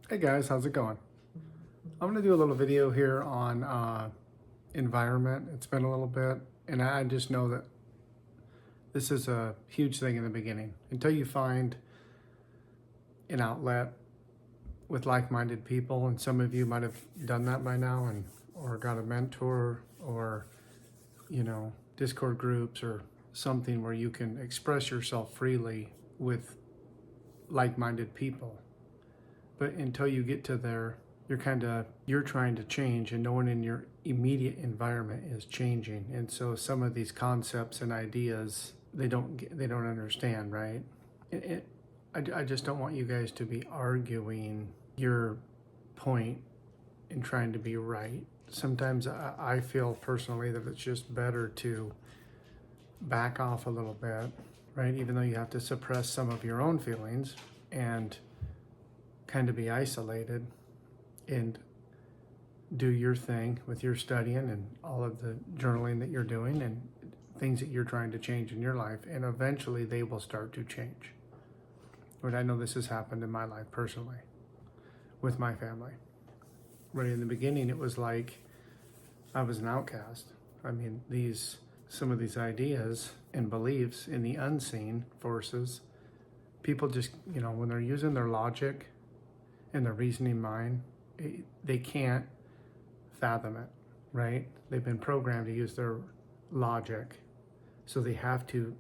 Hey guys, how's it going? I'm going to do a little video here on environment. It's been a little bit, and I just know that this is a huge thing in the beginning. Until you find an outlet with like-minded people, and some of you might have done that by now, or got a mentor, or Discord groups or something where you can express yourself freely with like-minded people. But until you get to there, you're trying to change, and no one in your immediate environment is changing. And so some of these concepts and ideas they don't understand, right? I just don't want you guys to be arguing your point and trying to be right. Sometimes I feel personally that it's just better to back off a little bit, right? Even though you have to suppress some of your own feelings and kind of be isolated and do your thing with your studying and all of the journaling that you're doing and things that you're trying to change in your life, and eventually they will start to change. But I know this has happened in my life personally with my family. Right in the beginning, it was like I was an outcast. I mean, some of these ideas and beliefs in the unseen forces, people just, when they're using their logic and their reasoning mind, they can't fathom it, right? They've been programmed to use their logic, so they have to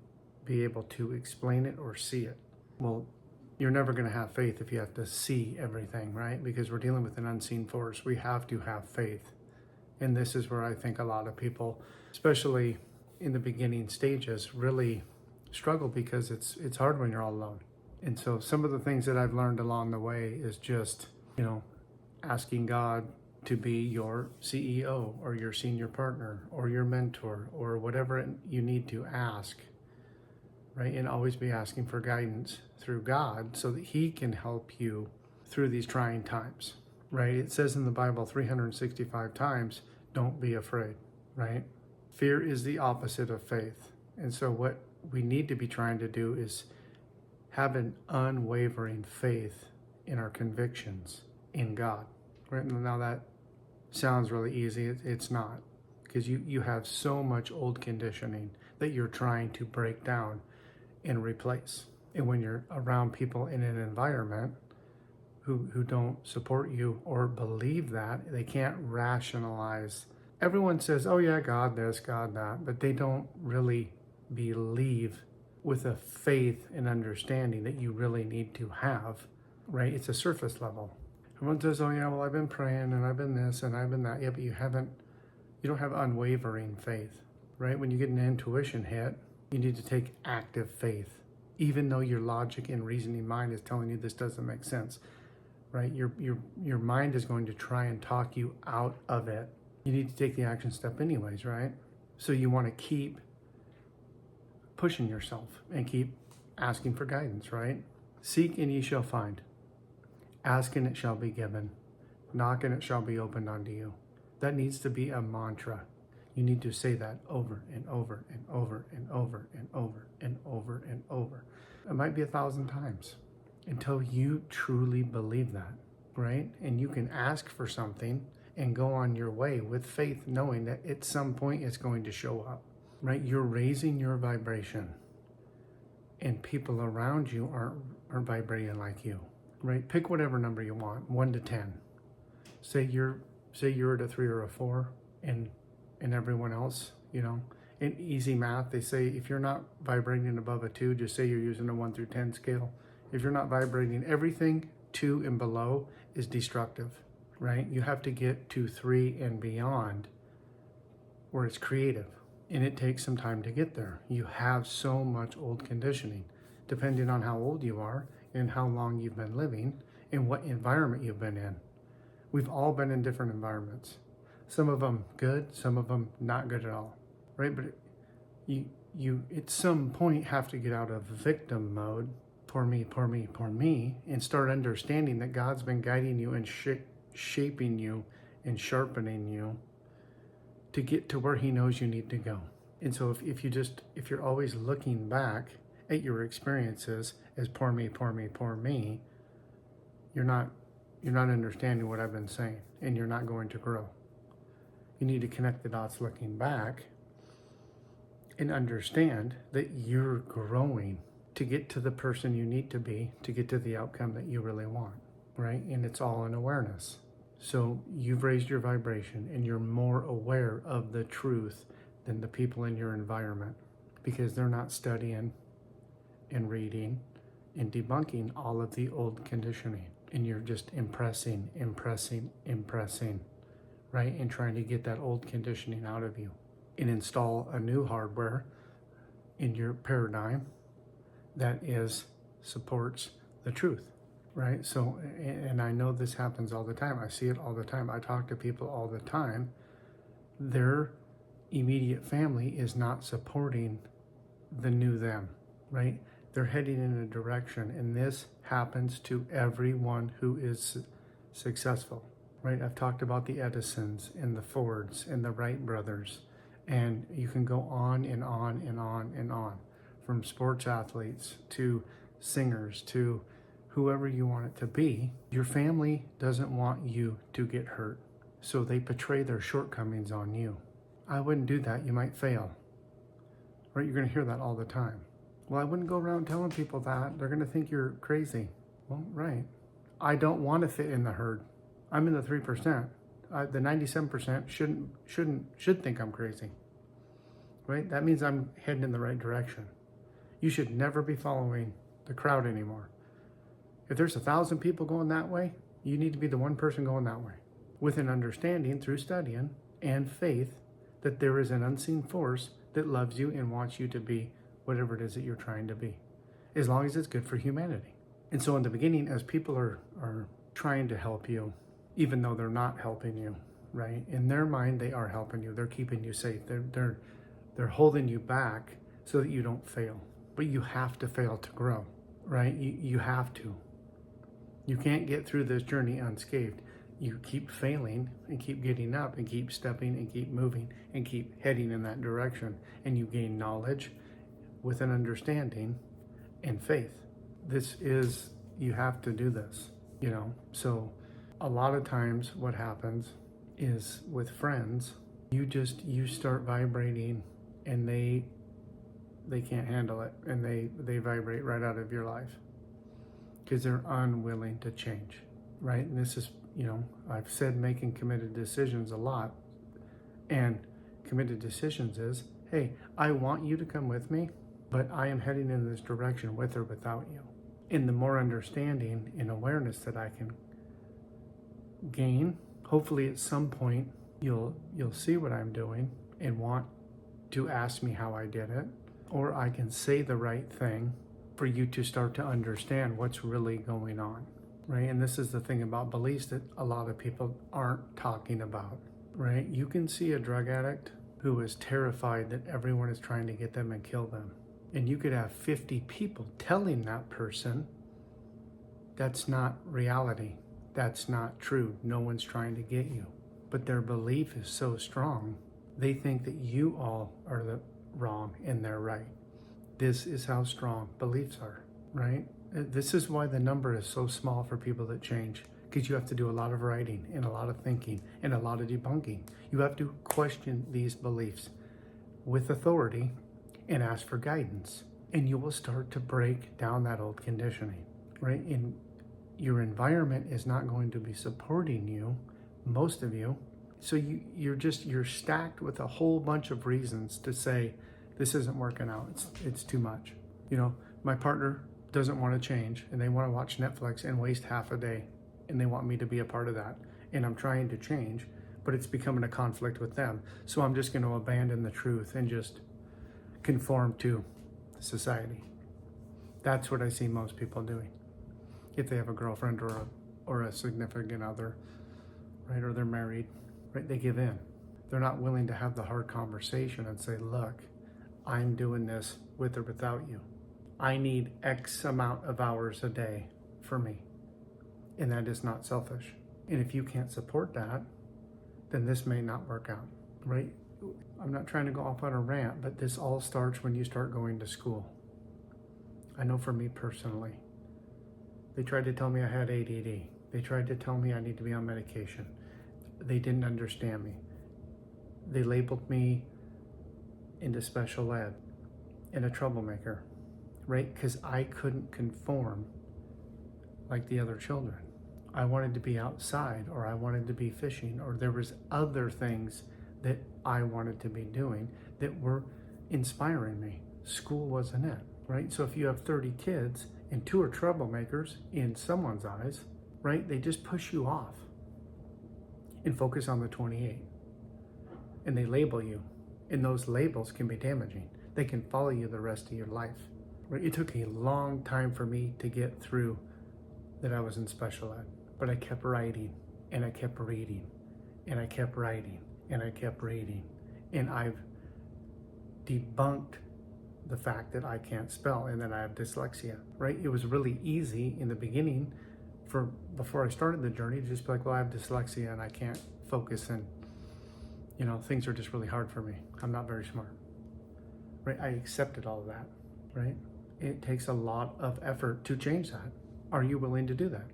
be able to explain it or see it. Well, you're never going to have faith if you have to see everything, right? Because we're dealing with an unseen force. We have to have faith. And this is where I think a lot of people, especially in the beginning stages, really struggle, because it's hard when you're all alone. And so some of the things that I've learned along the way is just, asking God to be your CEO or your senior partner or your mentor or whatever you need to ask, right? And always be asking for guidance through God so that He can help you through these trying times, right? It says in the Bible 365 times, don't be afraid, right? Fear is the opposite of faith. And so what we need to be trying to do is have an unwavering faith in our convictions in God. Right now that sounds really easy. It's not, because you have so much old conditioning that you're trying to break down and replace. And when you're around people in an environment who don't support you or believe that, they can't rationalize. Everyone says, oh yeah, God this, God that, but they don't really believe with a faith and understanding that you really need to have, right? It's a surface level. Everyone says, oh yeah, well, I've been praying and I've been this and I've been that. Yeah, but you don't have unwavering faith, right? When you get an intuition hit, you need to take active faith, even though your logic and reasoning mind is telling you this doesn't make sense, right? Your mind is going to try and talk you out of it. You need to take the action step anyways, right? So you want to keep pushing yourself and keep asking for guidance, right? Seek and ye shall find. Ask and it shall be given. Knock and it shall be opened unto you. That needs to be a mantra. You need to say that over and over and over and over and over and over and over. It might be 1,000 times until you truly believe that, right? And you can ask for something and go on your way with faith, knowing that at some point it's going to show up, right? You're raising your vibration, and people around you aren't vibrating like you, right? Pick whatever number you want, 1 to 10. Say you're at a 3 or a 4, and everyone else, in easy math, they say if you're not vibrating above a 2, just say you're using a 1 through 10 scale. If you're not vibrating, everything 2 and below is destructive, right? You have to get to 3 and beyond where it's creative. And it takes some time to get there. You have so much old conditioning, depending on how old you are and how long you've been living and what environment you've been in. We've all been in different environments. Some of them good, some of them not good at all, right? But you at some point have to get out of victim mode, poor me, poor me, poor me, and start understanding that God's been guiding you and shaping you and sharpening you to get to where He knows you need to go. And so if you're always looking back at your experiences as poor me, poor me, poor me, you're not you're not understanding what I've been saying, and you're not going to grow. You need to connect the dots looking back and understand that you're growing to get to the person you need to be, to get to the outcome that you really want, right? And it's all in awareness. So you've raised your vibration and you're more aware of the truth than the people in your environment, because they're not studying and reading and debunking all of the old conditioning. And you're just impressing, right? And trying to get that old conditioning out of you and install a new hardware in your paradigm that supports the truth, right? So, and I know this happens all the time. I see it all the time. I talk to people all the time. Their immediate family is not supporting the new them, right? They're heading in a direction, and this happens to everyone who is successful, right? I've talked about the Edisons and the Fords and the Wright brothers, and you can go on and on and on and on, from sports athletes to singers to whoever you want it to be. Your family doesn't want you to get hurt, so they portray their shortcomings on you. I wouldn't do that. You might fail, right? You're going to hear that all the time. Well, I wouldn't go around telling people that. They're going to think you're crazy. Well, right. I don't want to fit in the herd. I'm in the 3%. The 97% should think I'm crazy, right? That means I'm heading in the right direction. You should never be following the crowd anymore. If there's 1,000 people going that way, you need to be the one person going that way, with an understanding through studying and faith that there is an unseen force that loves you and wants you to be whatever it is that you're trying to be, as long as it's good for humanity. And so in the beginning, as people are trying to help you, even though they're not helping you, right? In their mind, they are helping you. They're keeping you safe. They're holding you back so that you don't fail. But you have to fail to grow, right? You have to. You can't get through this journey unscathed. You keep failing and keep getting up and keep stepping and keep moving and keep heading in that direction. And you gain knowledge with an understanding and faith. You have to do this, So a lot of times what happens is with friends, you start vibrating and they can't handle it, and they vibrate right out of your life because they're unwilling to change, right? And this is, I've said making committed decisions a lot, and committed decisions is, hey, I want you to come with me, but I am heading in this direction with or without you. And the more understanding and awareness that I can gain, hopefully at some point you'll see what I'm doing and want to ask me how I did it, or I can say the right thing for you to start to understand what's really going on, right? And this is the thing about beliefs that a lot of people aren't talking about, right? You can see a drug addict who is terrified that everyone is trying to get them and kill them. And you could have 50 people telling that person that's not reality. That's not true. No one's trying to get you. But their belief is so strong, they think that you all are the wrong and they're right. This is how strong beliefs are, right? This is why the number is so small for people that change, because you have to do a lot of writing and a lot of thinking and a lot of debunking. You have to question these beliefs with authority and ask for guidance, and you will start to break down that old conditioning, right? And your environment is not going to be supporting you, most of you. So you're stacked with a whole bunch of reasons to say, this isn't working out. It's too much. My partner doesn't want to change, and they want to watch Netflix and waste half a day, and they want me to be a part of that. And I'm trying to change, but it's becoming a conflict with them. So I'm just going to abandon the truth and just conform to society. That's what I see most people doing. If they have a girlfriend or a significant other, right, or they're married, right, they give in. They're not willing to have the hard conversation and say, look, I'm doing this with or without you. I need X amount of hours a day for me. And that is not selfish. And if you can't support that, then this may not work out, right? I'm not trying to go off on a rant, but this all starts when you start going to school. I know for me personally, they tried to tell me I had ADD. They tried to tell me I need to be on medication. They didn't understand me. They labeled me into special ed and a troublemaker, right? Because I couldn't conform like the other children. I wanted to be outside, or I wanted to be fishing, or there was other things that I wanted to be doing that were inspiring me. School wasn't it, right? So if you have 30 kids and 2 are troublemakers in someone's eyes, right? They just push you off and focus on the 28. And they label you. And those labels can be damaging. They can follow you the rest of your life. Right? It took a long time for me to get through that I was in special ed. But I kept writing, and I kept reading, and I kept writing, and I kept reading. And I've debunked the fact that I can't spell and that I have dyslexia, right? It was really easy in the beginning before I started the journey to just be like, well, I have dyslexia and I can't focus, and things are just really hard for me. I'm not very smart, right? I accepted all of that, right? It takes a lot of effort to change that. Are you willing to do that?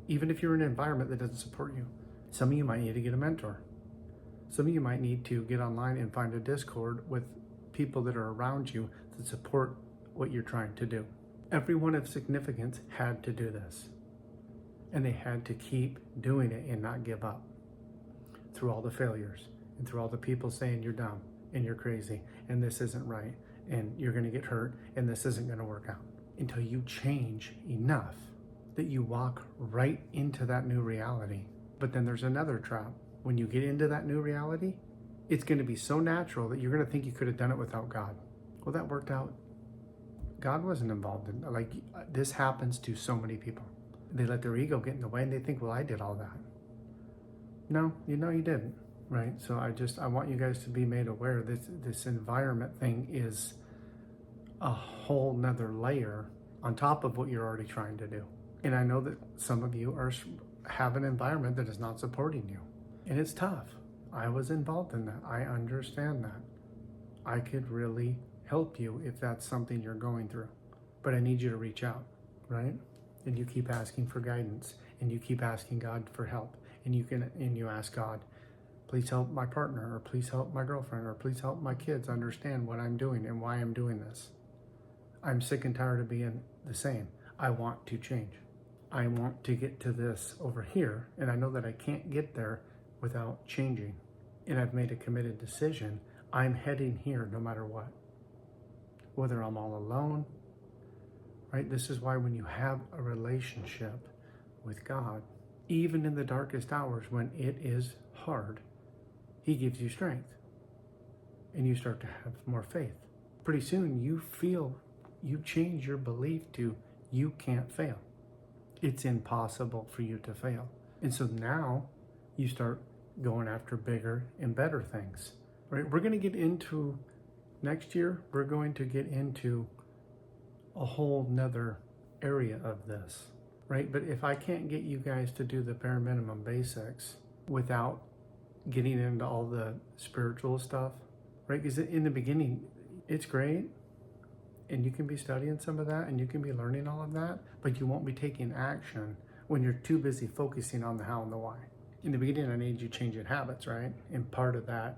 Even if you're in an environment that doesn't support you. Some of you might need to get a mentor. Some of you might need to get online and find a Discord with people that are around you that support what you're trying to do. Everyone of significance had to do this. And they had to keep doing it and not give up through all the failures and through all the people saying you're dumb and you're crazy and this isn't right and you're going to get hurt and this isn't going to work out, until you change enough that you walk right into that new reality. But then there's another trap. When you get into that new reality, it's going to be so natural that you're going to think you could have done it without God. Well, that worked out. God wasn't involved in it. This happens to so many people. They let their ego get in the way and they think, well, I did all that. No, you didn't, right? So I want you guys to be made aware this environment thing is a whole nother layer on top of what you're already trying to do. And I know that some of you have an environment that is not supporting you. And it's tough. I was involved in that. I understand that. I could really help you if that's something you're going through. But I need you to reach out, right? And you keep asking for guidance, and you keep asking God for help, and you ask God, please help my partner, or please help my girlfriend, or please help my kids understand what I'm doing and why I'm doing this. I'm sick and tired of being the same. I want to change. I want to get to this over here, and I know that I can't get there without changing. And I've made a committed decision. I'm heading here no matter what. Whether I'm all alone, right? This is why when you have a relationship with God, even in the darkest hours when it is hard, He gives you strength. And you start to have more faith. Pretty soon you change your belief to you can't fail. It's impossible for you to fail. And so now you start going after bigger and better things, right? We're going to get into next year, we're going to get into a whole nother area of this, right? But if I can't get you guys to do the bare minimum basics without getting into all the spiritual stuff, right? Because in the beginning, it's great. And you can be studying some of that and you can be learning all of that, but you won't be taking action when you're too busy focusing on the how and the why. In the beginning, I need you changing habits, right? And part of that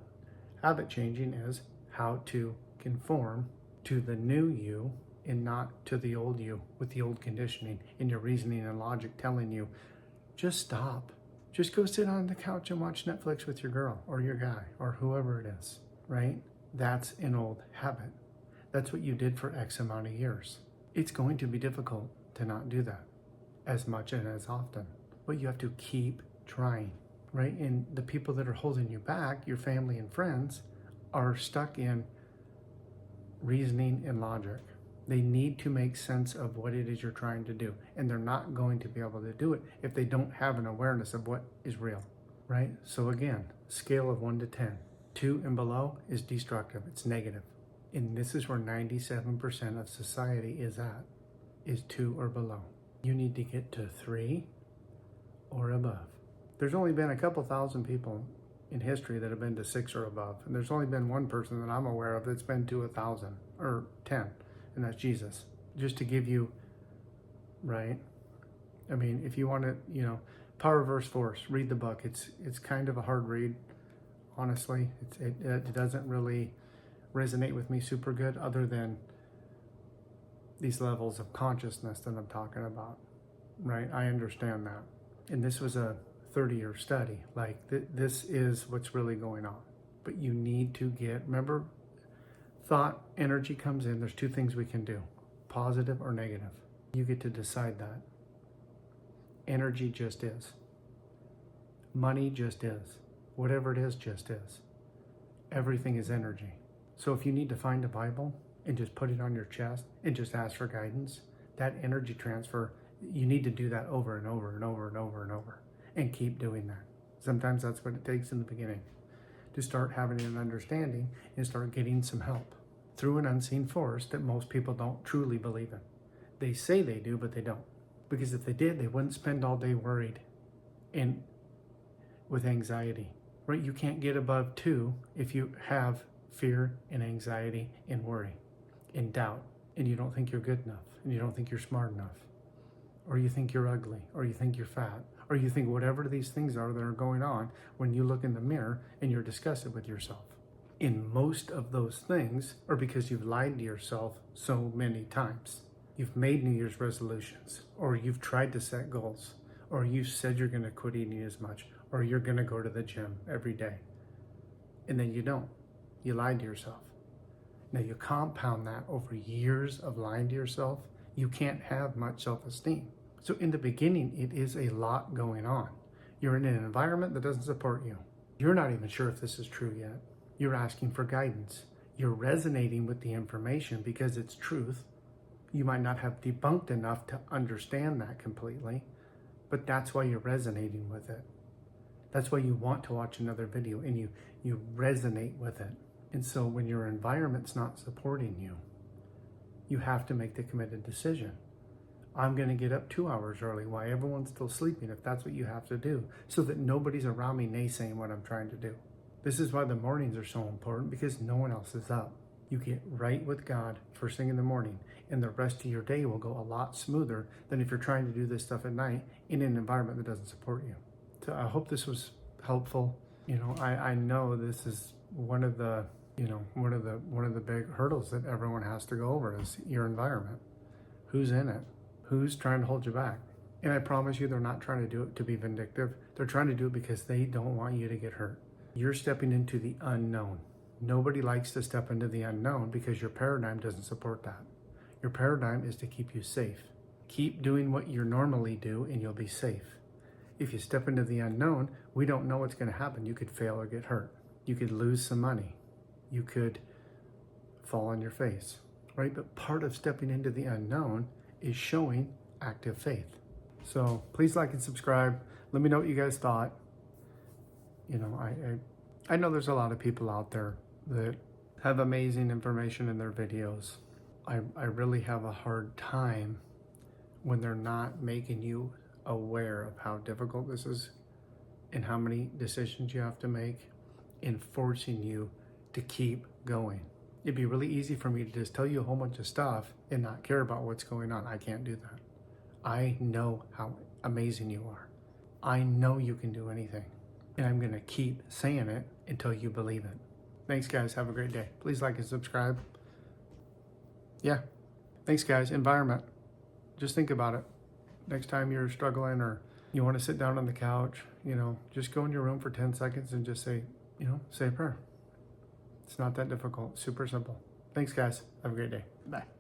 habit changing is how to conform to the new you and not to the old you with the old conditioning and your reasoning and logic telling you, just stop. Just go sit on the couch and watch Netflix with your girl or your guy or whoever it is, right? That's an old habit. That's what you did for X amount of years. It's going to be difficult to not do that as much and as often, but you have to keep trying, right? And the people that are holding you back, your family and friends, are stuck in reasoning and logic. They need to make sense of what it is you're trying to do, and they're not going to be able to do it if they don't have an awareness of what is real, right? So again, scale of 1 to 10. 2 and below is destructive, it's negative. And this is where 97% of society is at, is 2 or below. You need to get to 3 or above. There's only been a couple thousand people in history that have been to 6 or above. And there's only been one person that I'm aware of that's been to 1,000 or 10, and that's Jesus. Just to give you, right, I mean, if you want to, Power versus Force, read the book. It's kind of a hard read, honestly. It doesn't really resonate with me super good, other than these levels of consciousness that I'm talking about, right? I understand that. And this was a 30-year study. Like, this is what's really going on. But you need to remember, thought, energy comes in. There's two things we can do, positive or negative. You get to decide that. Energy just is. Money just is. Whatever it is, just is. Everything is energy. So if you need to find a Bible and just put it on your chest and just ask for guidance, that energy transfer, you need to do that over and over and over and over and over, and keep doing that. Sometimes that's what it takes in the beginning, to start having an understanding and start getting some help through an unseen force that most people don't truly believe in. They say they do, but they don't. Because if they did, they wouldn't spend all day worried and with anxiety, right? You can't get above 2 if you have fear and anxiety and worry and doubt, and you don't think you're good enough, and you don't think you're smart enough, or you think you're ugly, or you think you're fat, or you think whatever these things are that are going on when you look in the mirror and you're disgusted with yourself. And most of those things are because you've lied to yourself so many times. You've made New Year's resolutions, or you've tried to set goals, or you've said you're going to quit eating as much, or you're going to go to the gym every day. And then you don't. You lied to yourself. Now you compound that over years of lying to yourself, you can't have much self-esteem. So in the beginning, it is a lot going on. You're in an environment that doesn't support you. You're not even sure if this is true yet. You're asking for guidance. You're resonating with the information because it's truth. You might not have debunked enough to understand that completely, but that's why you're resonating with it. That's why you want to watch another video, and you resonate with it. And so when your environment's not supporting you, you have to make the committed decision. I'm going to get up 2 hours early while everyone's still sleeping, if that's what you have to do, so that nobody's around me naysaying what I'm trying to do. This is why the mornings are so important, because no one else is up. You get right with God first thing in the morning, and the rest of your day will go a lot smoother than if you're trying to do this stuff at night in an environment that doesn't support you. So I hope this was helpful. I know this is one of the big hurdles that everyone has to go over, is your environment. Who's in it? Who's trying to hold you back? And I promise you, they're not trying to do it to be vindictive. They're trying to do it because they don't want you to get hurt. You're stepping into the unknown. Nobody likes to step into the unknown because your paradigm doesn't support that. Your paradigm is to keep you safe. Keep doing what you normally do and you'll be safe. If you step into the unknown, we don't know what's going to happen. You could fail or get hurt. You could lose some money. You could fall on your face, right? But part of stepping into the unknown is showing active faith. So please like and subscribe. Let me know what you guys thought. I know there's a lot of people out there that have amazing information in their videos. I really have a hard time when they're not making you aware of how difficult this is and how many decisions you have to make, and forcing you to keep going. It'd be really easy for me to just tell you a whole bunch of stuff and not care about what's going on. I can't do that. I know how amazing you are. I know you can do anything. And I'm going to keep saying it until you believe it. Thanks, guys. Have a great day. Please like and subscribe. Yeah. Thanks, guys. Environment. Just think about it. Next time you're struggling or you want to sit down on the couch, just go in your room for 10 seconds and just say a prayer. It's not that difficult. Super simple. Thanks, guys. Have a great day. Bye.